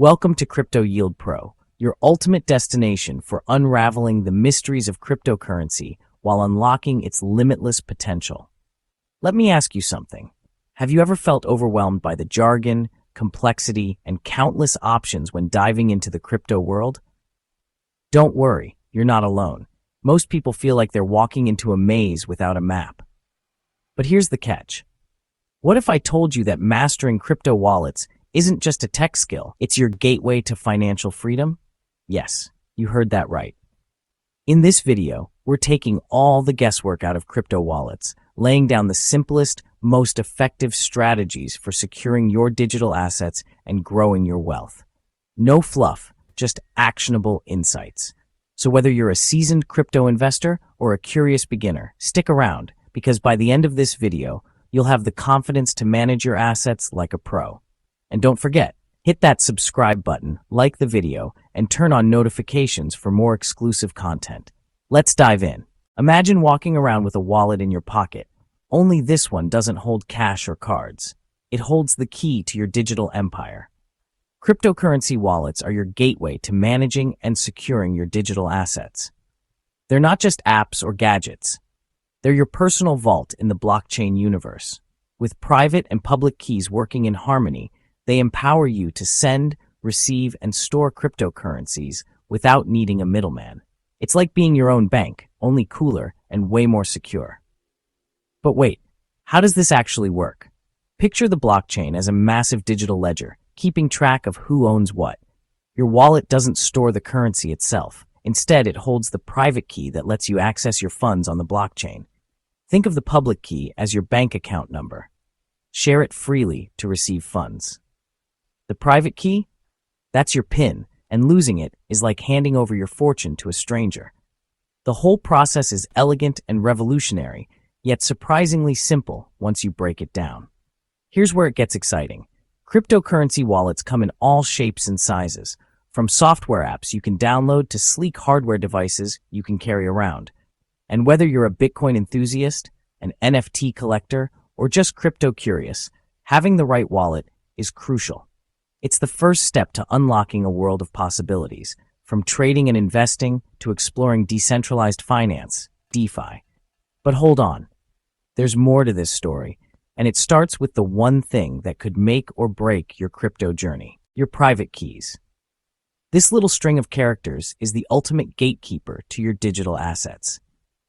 Welcome to Crypto Yield Pro, your ultimate destination for unraveling the mysteries of cryptocurrency while unlocking its limitless potential. Let me ask you something. Have you ever felt overwhelmed by the jargon, complexity, and countless options when diving into the crypto world? Don't worry, you're not alone. Most people feel like they're walking into a maze without a map. But here's the catch. What if I told you that mastering crypto wallets isn't just a tech skill, it's your gateway to financial freedom? Yes, you heard that right. In this video, we're taking all the guesswork out of crypto wallets, laying down the simplest, most effective strategies for securing your digital assets and growing your wealth. No fluff, just actionable insights. So whether you're a seasoned crypto investor or a curious beginner, stick around, because by the end of this video, you'll have the confidence to manage your assets like a pro. And don't forget, hit that subscribe button, like the video, and turn on notifications for more exclusive content. Let's dive in. Imagine walking around with a wallet in your pocket. Only this one doesn't hold cash or cards. It holds the key to your digital empire. Cryptocurrency wallets are your gateway to managing and securing your digital assets. They're not just apps or gadgets. They're your personal vault in the blockchain universe. With private and public keys working in harmony, they empower you to send, receive, and store cryptocurrencies without needing a middleman. It's like being your own bank, only cooler and way more secure. But wait, how does this actually work? Picture the blockchain as a massive digital ledger, keeping track of who owns what. Your wallet doesn't store the currency itself. Instead, it holds the private key that lets you access your funds on the blockchain. Think of the public key as your bank account number. Share it freely to receive funds. The private key? That's your PIN, and losing it is like handing over your fortune to a stranger. The whole process is elegant and revolutionary, yet surprisingly simple once you break it down. Here's where it gets exciting. Cryptocurrency wallets come in all shapes and sizes, from software apps you can download to sleek hardware devices you can carry around. And whether you're a Bitcoin enthusiast, an NFT collector, or just crypto curious, having the right wallet is crucial. It's the first step to unlocking a world of possibilities, from trading and investing to exploring decentralized finance, DeFi. But hold on, there's more to this story, and it starts with the one thing that could make or break your crypto journey: your private keys. This little string of characters is the ultimate gatekeeper to your digital assets.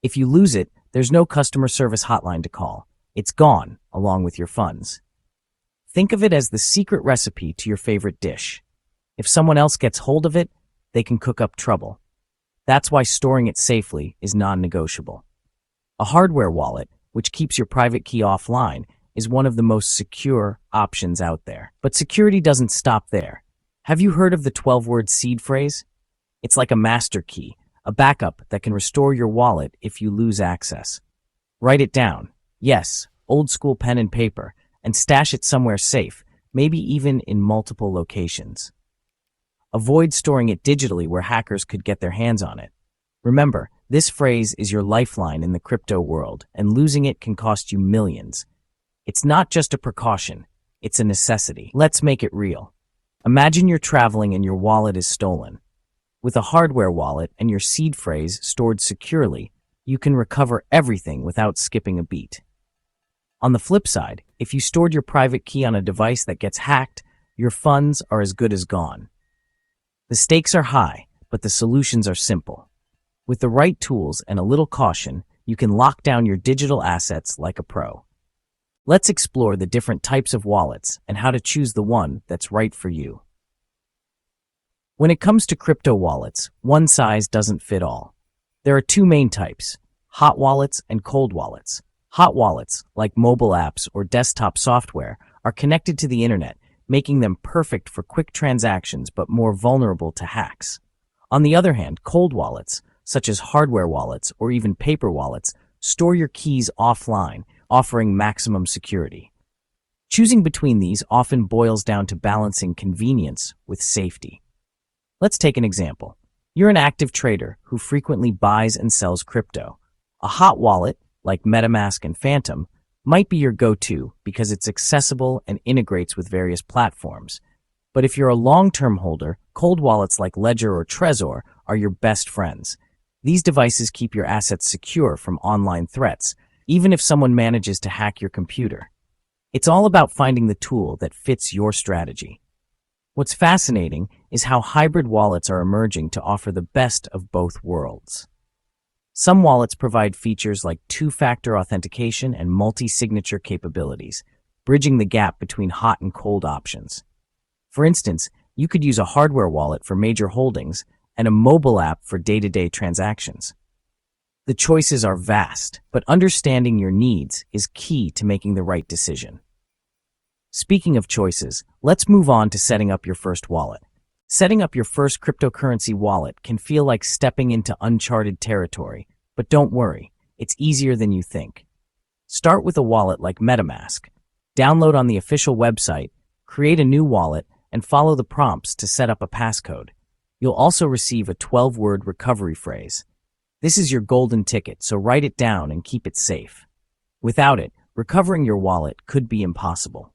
If you lose it, there's no customer service hotline to call. It's gone, along with your funds. Think of it as the secret recipe to your favorite dish. If someone else gets hold of it, they can cook up trouble. That's why storing it safely is non-negotiable. A hardware wallet, which keeps your private key offline, is one of the most secure options out there. But security doesn't stop there. Have you heard of the 12-word seed phrase? It's like a master key, a backup that can restore your wallet if you lose access. Write it down. Yes, old school pen and paper, and stash it somewhere safe, maybe even in multiple locations. Avoid storing it digitally where hackers could get their hands on it. Remember, this phrase is your lifeline in the crypto world, and losing it can cost you millions. It's not just a precaution, it's a necessity. Let's make it real. Imagine you're traveling and your wallet is stolen. With a hardware wallet and your seed phrase stored securely, you can recover everything without skipping a beat. On the flip side, if you stored your private key on a device that gets hacked, your funds are as good as gone. The stakes are high, but the solutions are simple. With the right tools and a little caution, you can lock down your digital assets like a pro. Let's explore the different types of wallets and how to choose the one that's right for you. When it comes to crypto wallets, one size doesn't fit all. There are two main types: hot wallets and cold wallets. Hot wallets, like mobile apps or desktop software, are connected to the internet, making them perfect for quick transactions but more vulnerable to hacks. On the other hand, cold wallets, such as hardware wallets or even paper wallets, store your keys offline, offering maximum security. Choosing between these often boils down to balancing convenience with safety. Let's take an example. You're an active trader who frequently buys and sells crypto. A hot wallet, like MetaMask and Phantom, might be your go-to because it's accessible and integrates with various platforms. But if you're a long-term holder, cold wallets like Ledger or Trezor are your best friends. These devices keep your assets secure from online threats, even if someone manages to hack your computer. It's all about finding the tool that fits your strategy. What's fascinating is how hybrid wallets are emerging to offer the best of both worlds. Some wallets provide features like two-factor authentication and multi-signature capabilities, bridging the gap between hot and cold options. For instance, you could use a hardware wallet for major holdings and a mobile app for day-to-day transactions. The choices are vast, but understanding your needs is key to making the right decision. Speaking of choices, let's move on to setting up your first wallet. Setting up your first cryptocurrency wallet can feel like stepping into uncharted territory, but don't worry, it's easier than you think. Start with a wallet like MetaMask. Download on the official website, create a new wallet, and follow the prompts to set up a passcode. You'll also receive a 12-word recovery phrase. This is your golden ticket, so write it down and keep it safe. Without it, recovering your wallet could be impossible.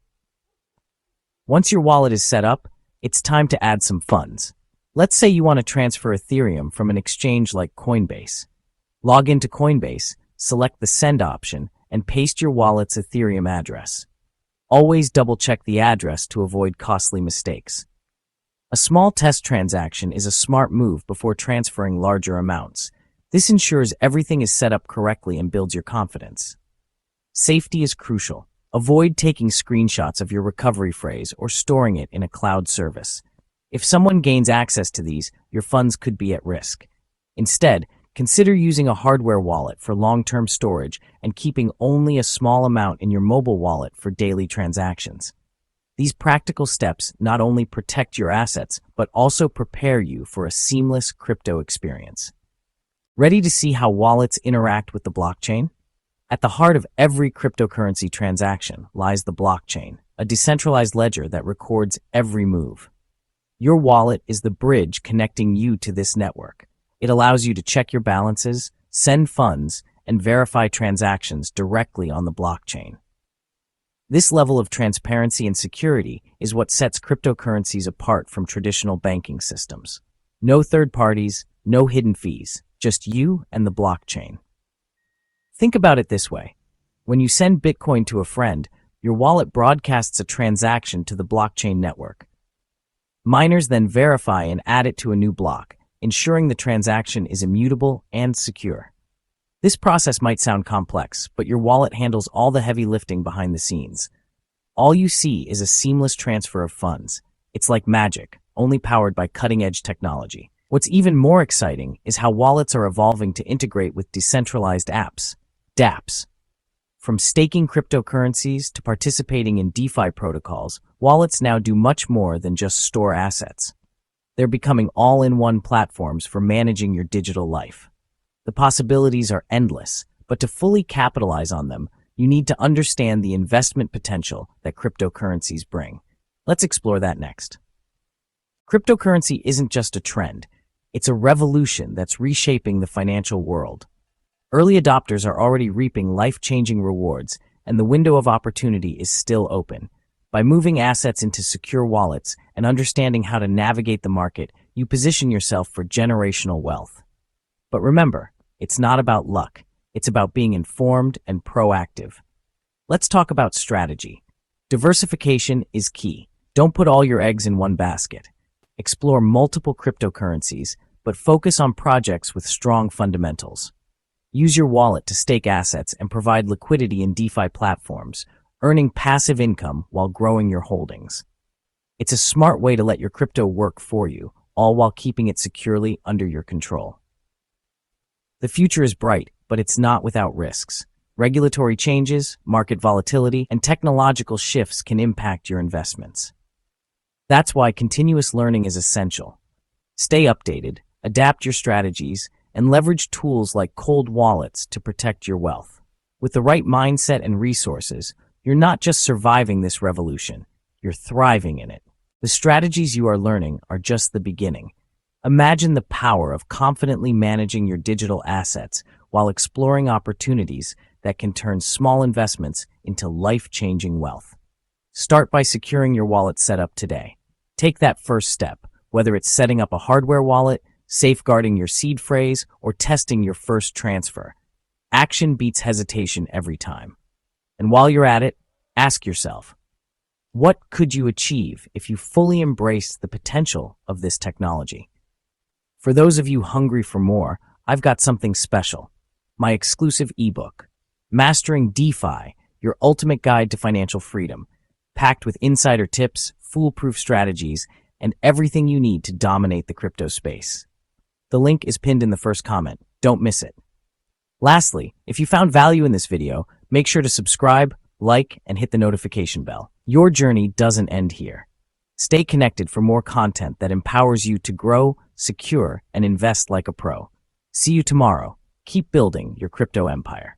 Once your wallet is set up, it's time to add some funds. Let's say you want to transfer Ethereum from an exchange like Coinbase. Log into Coinbase, select the Send option, and paste your wallet's Ethereum address. Always double-check the address to avoid costly mistakes. A small test transaction is a smart move before transferring larger amounts. This ensures everything is set up correctly and builds your confidence. Safety is crucial. Avoid taking screenshots of your recovery phrase or storing it in a cloud service. If someone gains access to these, your funds could be at risk. Instead, consider using a hardware wallet for long-term storage and keeping only a small amount in your mobile wallet for daily transactions. These practical steps not only protect your assets, but also prepare you for a seamless crypto experience. Ready to see how wallets interact with the blockchain? At the heart of every cryptocurrency transaction lies the blockchain, a decentralized ledger that records every move. Your wallet is the bridge connecting you to this network. It allows you to check your balances, send funds, and verify transactions directly on the blockchain. This level of transparency and security is what sets cryptocurrencies apart from traditional banking systems. No third parties, no hidden fees, just you and the blockchain. Think about it this way. When you send Bitcoin to a friend, your wallet broadcasts a transaction to the blockchain network. Miners then verify and add it to a new block, ensuring the transaction is immutable and secure. This process might sound complex, but your wallet handles all the heavy lifting behind the scenes. All you see is a seamless transfer of funds. It's like magic, only powered by cutting-edge technology. What's even more exciting is how wallets are evolving to integrate with decentralized apps, dApps. From staking cryptocurrencies to participating in DeFi protocols, wallets now do much more than just store assets. They're becoming all-in-one platforms for managing your digital life. The possibilities are endless, but to fully capitalize on them, you need to understand the investment potential that cryptocurrencies bring. Let's explore that next. Cryptocurrency isn't just a trend. It's a revolution that's reshaping the financial world. Early adopters are already reaping life-changing rewards, and the window of opportunity is still open. By moving assets into secure wallets and understanding how to navigate the market, you position yourself for generational wealth. But remember, it's not about luck. It's about being informed and proactive. Let's talk about strategy. Diversification is key. Don't put all your eggs in one basket. Explore multiple cryptocurrencies, but focus on projects with strong fundamentals. Use your wallet to stake assets and provide liquidity in DeFi platforms, earning passive income while growing your holdings. It's a smart way to let your crypto work for you, all while keeping it securely under your control. The future is bright, but it's not without risks. Regulatory changes, market volatility, and technological shifts can impact your investments. That's why continuous learning is essential. Stay updated, adapt your strategies, and leverage tools like cold wallets to protect your wealth. With the right mindset and resources, you're not just surviving this revolution, you're thriving in it. The strategies you are learning are just the beginning. Imagine the power of confidently managing your digital assets while exploring opportunities that can turn small investments into life-changing wealth. Start by securing your wallet setup today. Take that first step, whether it's setting up a hardware wallet, safeguarding your seed phrase, or testing your first transfer. Action beats hesitation every time. And while you're at it, ask yourself, what could you achieve if you fully embraced the potential of this technology? For those of you hungry for more, I've got something special. My exclusive ebook, Mastering DeFi, Your Ultimate Guide to Financial Freedom, packed with insider tips, foolproof strategies, and everything you need to dominate the crypto space. The link is pinned in the first comment. Don't miss it. Lastly, if you found value in this video, make sure to subscribe, like, and hit the notification bell. Your journey doesn't end here. Stay connected for more content that empowers you to grow, secure, and invest like a pro. See you tomorrow. Keep building your crypto empire.